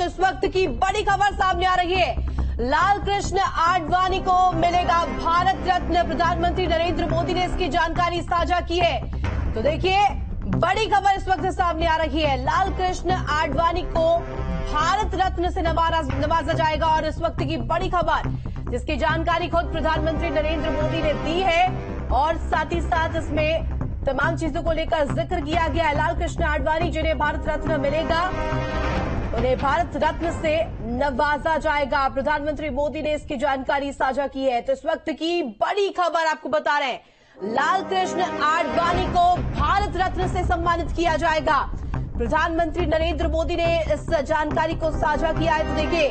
तो इस वक्त की बड़ी खबर सामने आ रही है। लाल कृष्ण आडवाणी को मिलेगा भारत रत्न। प्रधानमंत्री नरेंद्र मोदी ने इसकी जानकारी साझा की है। तो देखिए, बड़ी खबर इस वक्त सामने आ रही है। लाल कृष्ण आडवाणी को भारत रत्न से नवाजा जाएगा और इस वक्त की बड़ी खबर, जिसकी जानकारी खुद प्रधानमंत्री नरेंद्र मोदी ने दी है और साथ ही साथ इसमें तमाम चीजों को लेकर जिक्र किया गया है। लाल कृष्ण आडवाणी जिन्हें भारत रत्न मिलेगा, उन्हें भारत रत्न से नवाजा जाएगा। प्रधानमंत्री मोदी ने इसकी जानकारी साझा की है। तो इस वक्त की बड़ी खबर आपको बता रहे हैं, लाल कृष्ण आडवाणी को भारत रत्न से सम्मानित किया जाएगा। प्रधानमंत्री नरेंद्र मोदी ने इस जानकारी को साझा किया है। तो देखिए,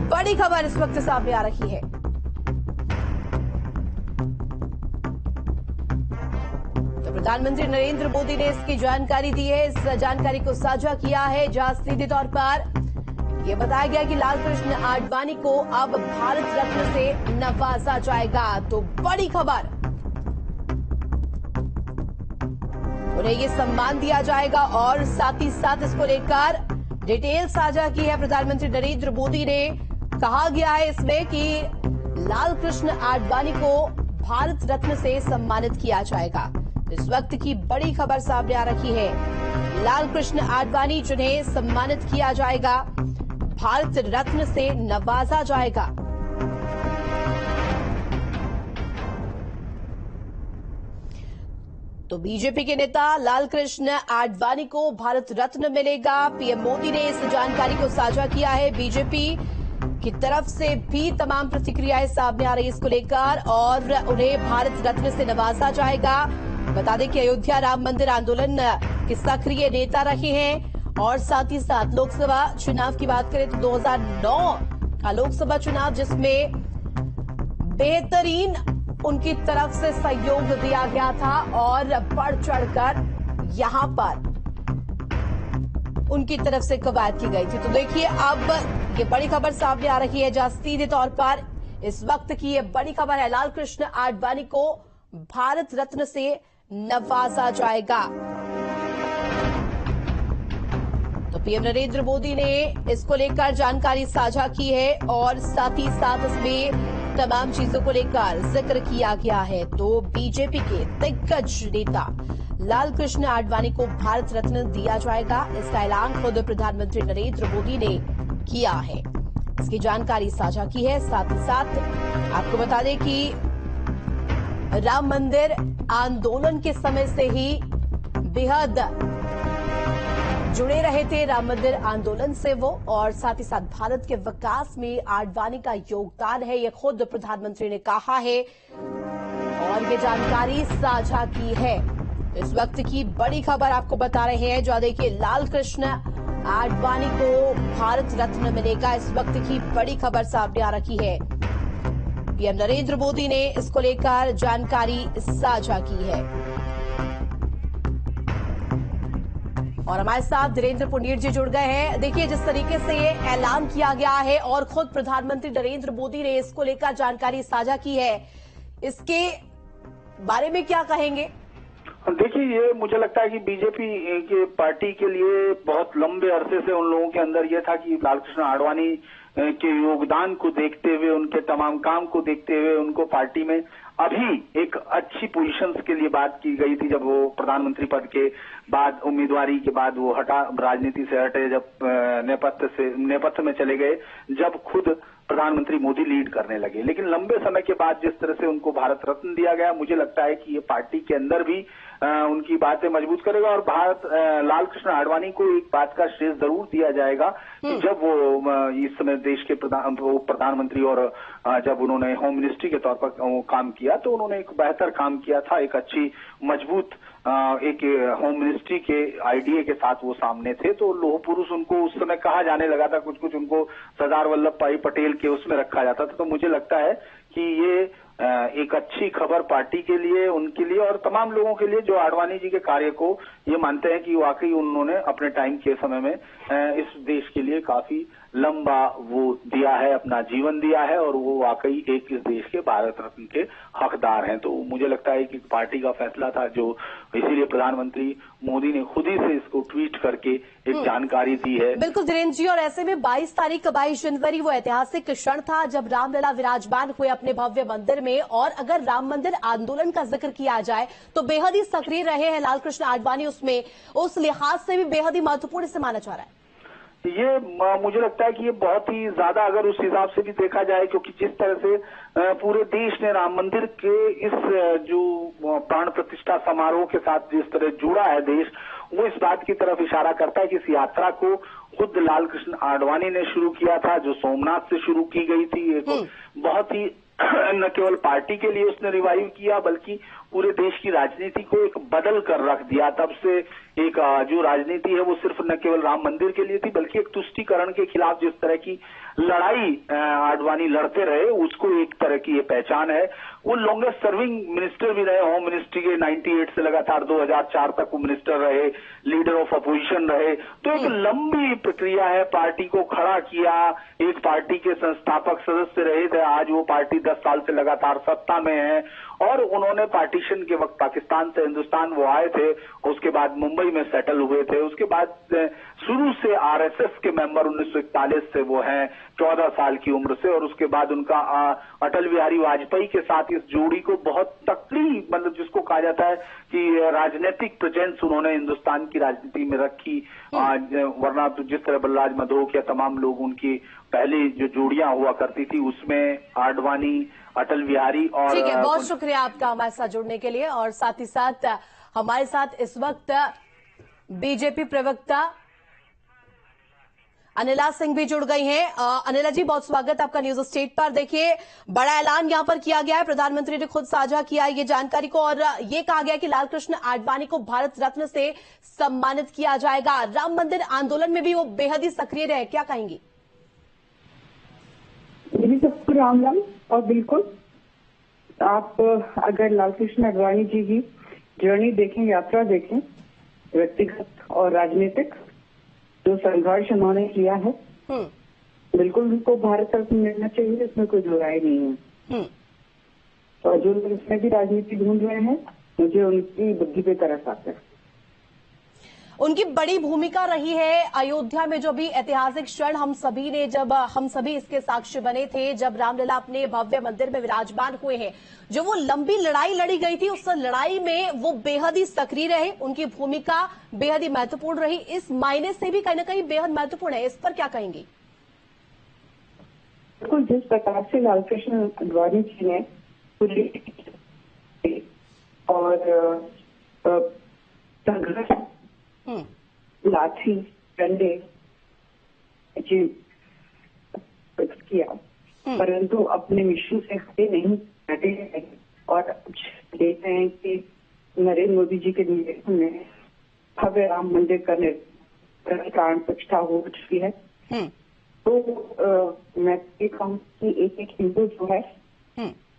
बड़ी खबर इस वक्त सामने आ रही है। तो प्रधानमंत्री नरेंद्र मोदी ने इसकी जानकारी दी है, इस जानकारी को साझा किया है, जहां सीधे तौर पर यह बताया गया कि लाल कृष्ण आडवाणी को अब भारत रत्न से नवाजा जाएगा। तो बड़ी खबर, उन्हें ये सम्मान दिया जाएगा और साथ ही साथ इसको लेकर डिटेल साझा की है प्रधानमंत्री नरेंद्र मोदी ने। कहा गया है इसमें कि लाल कृष्ण आडवाणी को भारत रत्न से सम्मानित किया जाएगा। इस वक्त की बड़ी खबर सामने आ रही है, लाल कृष्ण आडवाणी जिन्हें सम्मानित किया जाएगा, भारत रत्न से नवाजा जाएगा। तो बीजेपी के नेता लाल कृष्ण आडवाणी को भारत रत्न मिलेगा। पीएम मोदी ने इस जानकारी को साझा किया है। बीजेपी की तरफ से भी तमाम प्रतिक्रियाएं सामने आ रही है इसको लेकर और उन्हें भारत रत्न से नवाजा जाएगा। बता दें कि अयोध्या राम मंदिर आंदोलन के सक्रिय नेता रहे हैं और साथ ही साथ लोकसभा चुनाव की बात करें तो 2009 का लोकसभा चुनाव, जिसमें बेहतरीन उनकी तरफ से सहयोग दिया गया था और बढ़ चढ़कर यहां पर उनकी तरफ से कवायद की गई थी। तो देखिए, अब ये बड़ी खबर सामने आ रही है, जहां सीधे तौर पर इस वक्त की ये बड़ी खबर है, लाल कृष्ण आडवाणी को भारत रत्न से नवाजा जाएगा। तो पीएम नरेंद्र मोदी ने इसको लेकर जानकारी साझा की है और साथ ही साथ इसमें तमाम चीजों को लेकर जिक्र किया गया है। तो बीजेपी के दिग्गज नेता लाल कृष्ण आडवाणी को भारत रत्न दिया जाएगा, इसका ऐलान खुद प्रधानमंत्री नरेंद्र मोदी ने किया है। इसकी जानकारी साझा की है। साथ ही साथ आपको बता दें कि राम मंदिर आंदोलन के समय से ही बेहद जुड़े रहे थे राम मंदिर आंदोलन से वो, और साथ ही साथ भारत के विकास में आडवाणी का योगदान है, ये खुद प्रधानमंत्री ने कहा है और ये जानकारी साझा की है। इस वक्त की बड़ी खबर आपको बता रहे हैं, जो देखिए, लाल कृष्ण आडवाणी को भारत रत्न मिलेगा। इस वक्त की बड़ी खबर सामने आ रही है। पीएम नरेंद्र मोदी ने इसको लेकर जानकारी साझा की है और हमारे साथ धीरेन्द्र पुनीर जी जुड़ गए हैं। देखिए, जिस तरीके से ये ऐलान किया गया है और खुद प्रधानमंत्री नरेंद्र मोदी ने इसको लेकर जानकारी साझा की है, इसके बारे में क्या कहेंगे? देखिए, ये मुझे लगता है कि बीजेपी के पार्टी के लिए बहुत लंबे अरसे से उन लोगों के अंदर ये था कि लाल कृष्ण आडवाणी के योगदान को देखते हुए, उनके तमाम काम को देखते हुए उनको पार्टी में अभी एक अच्छी पोजीशंस के लिए बात की गई थी। जब वो प्रधानमंत्री पद के बाद, उम्मीदवारी के बाद वो राजनीति से हटे, जब नेपथ्य में चले गए, जब खुद प्रधानमंत्री मोदी लीड करने लगे। लेकिन लंबे समय के बाद जिस तरह से उनको भारत रत्न दिया गया, मुझे लगता है कि ये पार्टी के अंदर भी उनकी बातें मजबूत करेगा और लाल कृष्ण आडवाणी को एक बात का श्रेय जरूर दिया जाएगा कि जब वो इस समय देश के प्रधानमंत्री और जब उन्होंने होम मिनिस्ट्री के तौर पर काम किया तो उन्होंने एक बेहतर काम किया था। एक अच्छी मजबूत एक होम मिनिस्ट्री के आइडिया के साथ वो सामने थे। तो लोह पुरुष उनको उस समय कहा जाने लगा था, कुछ कुछ उनको सरदार वल्लभ भाई पटेल के उसमें रखा जाता था। तो मुझे लगता है कि ये एक अच्छी खबर पार्टी के लिए, उनके लिए और तमाम लोगों के लिए जो आडवाणी जी के कार्य को ये मानते हैं कि वाकई उन्होंने अपने टाइम के समय में इस देश के लिए काफी लंबा वो दिया है, अपना जीवन दिया है और वो वाकई एक इस देश के भारत रत्न के हकदार हैं। तो मुझे लगता है कि पार्टी का फैसला था जो इसीलिए प्रधानमंत्री मोदी ने खुद ही से इसको ट्वीट करके एक जानकारी दी है। बिल्कुल धीरेन्द्र जी, और ऐसे में 22 जनवरी वो ऐतिहासिक क्षण था जब रामलला विराजमान हुए अपने भव्य मंदिर में, और अगर राम मंदिर आंदोलन का जिक्र किया जाए तो बेहद ही सक्रिय रहे हैं लालकृष्ण आडवाणी, उसमें उस लिहाज से भी बेहद ही महत्वपूर्ण इसे माना जा रहा है। ये मुझे लगता है कि ये बहुत ही ज्यादा अगर उस हिसाब से भी देखा जाए, क्योंकि जिस तरह से पूरे देश ने राम मंदिर के इस जो प्राण प्रतिष्ठा समारोह के साथ जिस तरह जुड़ा है देश, वो इस बात की तरफ इशारा करता है कि इस यात्रा को खुद लालकृष्ण आडवाणी ने शुरू किया था, जो सोमनाथ से शुरू की गई थी। एक बहुत ही न केवल पार्टी के लिए उसने रिवाइव किया बल्कि पूरे देश की राजनीति को एक बदल कर रख दिया। तब से एक जो राजनीति है वो सिर्फ न केवल राम मंदिर के लिए थी बल्कि एक तुष्टीकरण के खिलाफ जिस तरह की लड़ाई आडवाणी लड़ते रहे, उसको एक तरह की ये पहचान है। वो लॉन्गेस्ट सर्विंग मिनिस्टर भी रहे, होम मिनिस्ट्री के 98 से लगातार 2004 तक वो मिनिस्टर रहे, लीडर ऑफ अपोजिशन रहे। तो एक लंबी प्रक्रिया है, पार्टी को खड़ा किया, एक पार्टी के संस्थापक सदस्य रहे थे, आज वो पार्टी 10 साल से लगातार सत्ता में है। और उन्होंने पार्टीशन के वक्त पाकिस्तान से हिंदुस्तान वो आए थे, उसके बाद मुंबई में सेटल हुए थे, उसके बाद शुरू से आरएसएस के मेंबर 1941 से वो हैं 14 साल की उम्र से, और उसके बाद उनका अटल बिहारी वाजपेयी के साथ इस जोड़ी को बहुत तकड़ी, मतलब जिसको कहा जाता है कि राजनीतिक प्रेजेंस उन्होंने हिंदुस्तान की राजनीति में रखी। वरना तो जिस तरह बलराज मधोक या तमाम लोग उनकी पहले जो जोड़ियां हुआ करती थी उसमें आडवाणी, अटल बिहारी और ठीक है, बहुत शुक्रिया आपका हमारे साथ जुड़ने के लिए। और साथ ही साथ हमारे साथ इस वक्त बीजेपी प्रवक्ता अनिला सिंह भी जुड़ गई हैं। अनिला जी, बहुत स्वागत आपका न्यूज स्टेट पर। देखिए, बड़ा ऐलान यहां पर किया गया है, प्रधानमंत्री ने खुद साझा किया है ये जानकारी को, और ये कहा गया कि लालकृष्ण आडवाणी को भारत रत्न से सम्मानित किया जाएगा। राम मंदिर आंदोलन में भी वो बेहद ही सक्रिय रहे, क्या कहेंगी? सबको राम राम। और बिल्कुल आप अगर लालकृष्ण आडवाणी जी की जर्नी देखें, यात्रा देखें, व्यक्तिगत और राजनीतिक जो संघर्ष उन्होंने किया है, बिल्कुल उनको भारत रत्न मिलना चाहिए, इसमें कोई दो राय नहीं है। और जो इसमें भी राजनीति ढूंढ रहे हैं, मुझे उनकी बुद्धि पे तरस आता है। उनकी बड़ी भूमिका रही है अयोध्या में, जो भी ऐतिहासिक क्षण हम सभी इसके साक्षी बने थे जब रामलला अपने भव्य मंदिर में विराजमान हुए हैं। जो वो लंबी लड़ाई लड़ी गई थी, उस लड़ाई में वो बेहद ही सक्रिय रहे, उनकी भूमिका बेहद ही महत्वपूर्ण रही, इस मायने से भी कहीं न कहीं बेहद महत्वपूर्ण है। इस पर क्या कहेंगी? बिल्कुल, जिस प्रकार से लालकृष्ण आडवाणी जी ने और संघर्ष, लाठी डंडे जी किया, परंतु अपने मिशन से हटे हैं और देख रहे हैं कि नरेंद्र मोदी जी के नेतृत्व में भव्य राम मंदिर का प्राण प्रतिष्ठा हो चुकी है। तो मैं ये कहूँ कि एक हिंदू जो है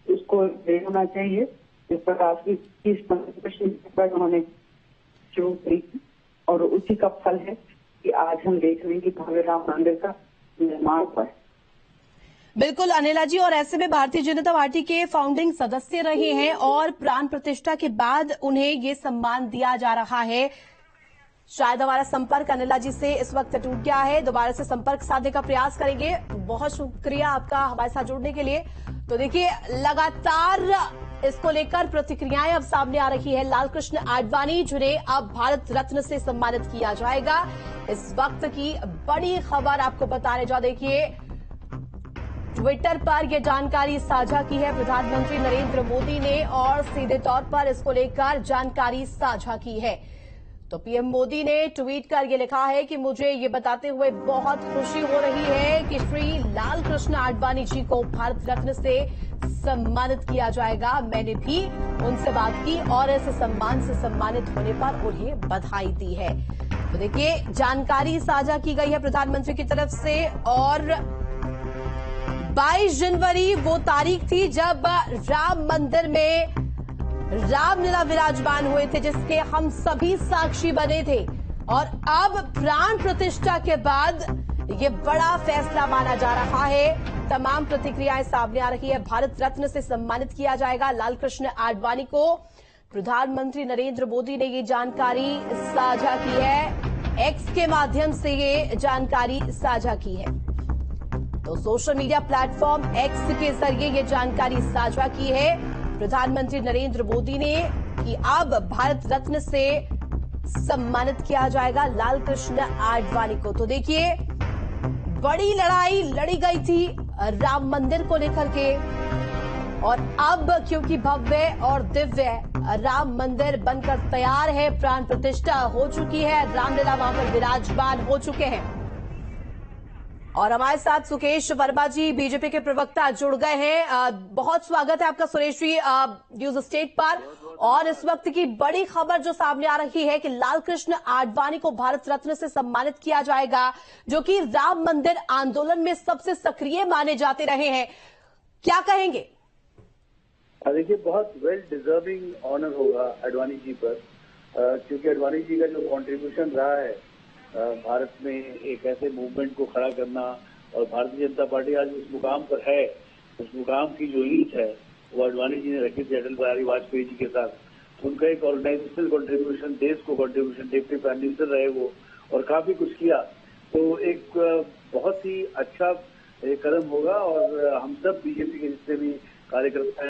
उसको देर होना चाहिए, जिस प्रकार की पर उन्होंने शुरू करी और उसी का फल है कि आज हम देख रहे हैं कि भव्य राम मंदिर का निर्माण हुआ है। बिल्कुल अनिला जी, और ऐसे में भारतीय जनता पार्टी के फाउंडिंग सदस्य रहे हैं और प्राण प्रतिष्ठा के बाद उन्हें ये सम्मान दिया जा रहा है। शायद हमारा संपर्क अनिला जी से इस वक्त टूट गया है, दोबारा से संपर्क साधने का प्रयास करेंगे। बहुत शुक्रिया आपका हमारे साथ जुड़ने के लिए। तो देखिए, लगातार इसको लेकर प्रतिक्रियाएं अब सामने आ रही है। लालकृष्ण आडवाणी, जिन्हें अब भारत रत्न से सम्मानित किया जाएगा, इस वक्त की बड़ी खबर आपको बताने जा, देखिए ट्विटर पर यह जानकारी साझा की है प्रधानमंत्री नरेंद्र मोदी ने, और सीधे तौर पर इसको लेकर जानकारी साझा की है। तो पीएम मोदी ने ट्वीट कर ये लिखा है कि मुझे ये बताते हुए बहुत खुशी हो रही है कि श्री लालकृष्ण आडवाणी जी को भारत रत्न से सम्मानित किया जाएगा। मैंने भी उनसे बात की और इस सम्मान से सम्मानित होने पर उन्हें बधाई दी है। तो देखिए, जानकारी साझा की गई है प्रधानमंत्री की तरफ से, और 22 जनवरी वो तारीख थी जब राम मंदिर में रामलला विराजमान हुए थे, जिसके हम सभी साक्षी बने थे। और अब प्राण प्रतिष्ठा के बाद ये बड़ा फैसला माना जा रहा है। तमाम प्रतिक्रियाएं सामने आ रही है। भारत रत्न से सम्मानित किया जाएगा लालकृष्ण आडवाणी को। प्रधानमंत्री नरेंद्र मोदी ने ये जानकारी साझा की है, एक्स के माध्यम से ये जानकारी साझा की है। तो सोशल मीडिया प्लेटफॉर्म एक्स के जरिए ये जानकारी साझा की है प्रधानमंत्री नरेंद्र मोदी ने कि अब भारत रत्न से सम्मानित किया जाएगा लालकृष्ण आडवाणी को। तो देखिए, बड़ी लड़ाई लड़ी गई थी राम मंदिर को लेकर के, और अब क्योंकि भव्य और दिव्य राम मंदिर बनकर तैयार है, प्राण प्रतिष्ठा हो चुकी है, रामलला वहां पर विराजमान हो चुके हैं। और हमारे साथ सुकेश वर्मा जी बीजेपी के प्रवक्ता जुड़ गए हैं। बहुत स्वागत है आपका सुरेश जी न्यूज स्टेट पर। और इस वक्त की बड़ी खबर जो सामने आ रही है कि लालकृष्ण आडवाणी को भारत रत्न से सम्मानित किया जाएगा, जो कि राम मंदिर आंदोलन में सबसे सक्रिय माने जाते रहे हैं। क्या कहेंगे? देखिए, बहुत वेल डिजर्विंग ऑनर होगा आडवाणी जी पर, क्योंकि आडवाणी जी का जो कंट्रीब्यूशन रहा है भारत में एक ऐसे मूवमेंट को खड़ा करना, और भारतीय जनता पार्टी आज उस मुकाम पर है, उस मुकाम की जो ईंट है वो आडवाणी जी ने रखी थी अटल बिहारी वाजपेयी जी के साथ। उनका एक ऑर्गेनाइजेशनल कंट्रीब्यूशन, देश को कंट्रीब्यूशन, डिप्टी प्राइम मिनिस्टर रहे वो, और काफी कुछ किया। तो एक बहुत ही अच्छा कदम होगा, और हम सब बीजेपी के जितने भी कार्यकर्ता